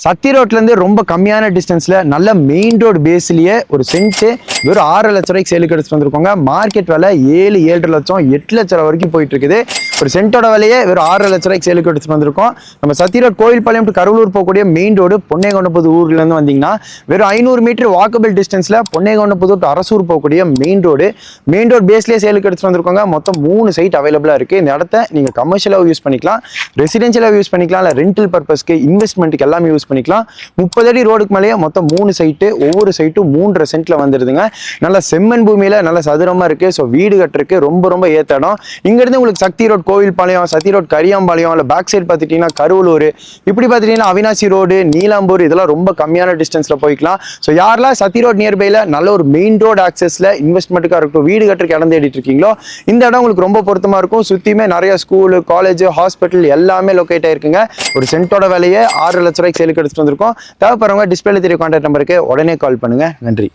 சத்தி ரோட்லேருந்து ரொம்ப கம்மியான டிஸ்டன்ஸில் நல்ல மெயின் ரோடு பேஸ்லேயே ஒரு சென்ட்டு வெறும் 6 லட்ச ரூபாய்க்கு சேலுக்கு எடுத்துட்டு வந்திருக்கோங்க. மார்க்கெட் விலை 7 லட்சம் 8 லட்ச ரூபா வரைக்கும் போயிட்டு இருக்குது. ஒரு சென்ட்டோட விலையே வெறும் 6 லட்ச ரூபாய்க்கு சேலுக்கு எடுத்துட்டு வந்திருக்கோம். நம்ம சத்தி ரோட் கோவில்பாளையம் டு கருவலூர் போகக்கூடிய மெயின் ரோடு பொன்னேகவுண்டம்புதூர் ஊர்லேருந்து வந்தீங்கன்னா வெறும் 500 மீட்டர் வாக்கபிள் டிஸ்டன்ஸில் பொன்னேகவுண்டம்புதூர் டு அரசூர் போகக்கூடிய மெயின் ரோடு பேஸ்லேயே சேலுக்கு எடுத்துட்டு வந்திருக்கோங்க. மொத்தம் 3 சைட் அவைலபிளாக இருக்குது. இந்த இடத்த நீங்கள் கமர்ஷியலாக யூஸ் பண்ணிக்கலாம், ரெசிடென்ஷியலாக யூஸ் பண்ணிக்கலாம், இல்லை ரெண்டல் பர்பஸ்க்கு இன்வெஸ்ட்மெண்ட்டுக்கு எல்லாமே யூஸ் பண்ணிக்கலாம். 30 அடி ரோடுக்கு மேலேயே மொத்தம் 3 சைட்டு, ஒவ்வொரு சைட்டும் 3.5 சென்ட்ல வந்துருதுங்க. நல்ல செம்மண் பூமியில நல்ல சதுரமா இருக்கு. ஸோ வீடு கட்டுறதுக்கு ரொம்ப ஏத்த இடம். இங்கிருந்து உங்களுக்கு சக்தி ரோட் கோவில்பாளையம், சத்தி ரோட் கரியாம்பாளையம், இல்லை பேக் சைடு பார்த்துட்டீங்கன்னா கருவலூர், இப்படி பார்த்துட்டீங்கன்னா அவினாசி ரோடு, நீலாம்பூர், இதெல்லாம் ரொம்ப கம்மியான டிஸ்டன்ஸ்ல போய்க்கலாம். ஸோ யாரெல்லாம் சத்தி ரோட் நியர்பைல நல்ல ஒரு மெயின் ரோடு ஆக்சஸ்ல இன்வெஸ்ட்மெண்ட்டுக்காக இருக்கட்டும், வீடு கட்டுறதுக்கு இடம் தேடிட்டு இருக்கீங்களோ, இந்த இடம் உங்களுக்கு ரொம்ப பொருத்தமா இருக்கும். சுத்தியுமே நிறைய ஸ்கூலு, காலேஜ், ஹாஸ்பிட்டல் எல்லாமே லொக்கேட் ஆயிருக்குங்க. ஒரு சென்ட்டோட விலையே 6 லட்ச ரூபாய்க்கு சேலுக்கு எடுத்துட்டு வந்திருக்கோம். தேவைப்படுறவங்க டிஸ்பிளேல தெரிய கான்டாக்ட் நம்பருக்கு உடனே கால் பண்ணுங்க. நன்றி.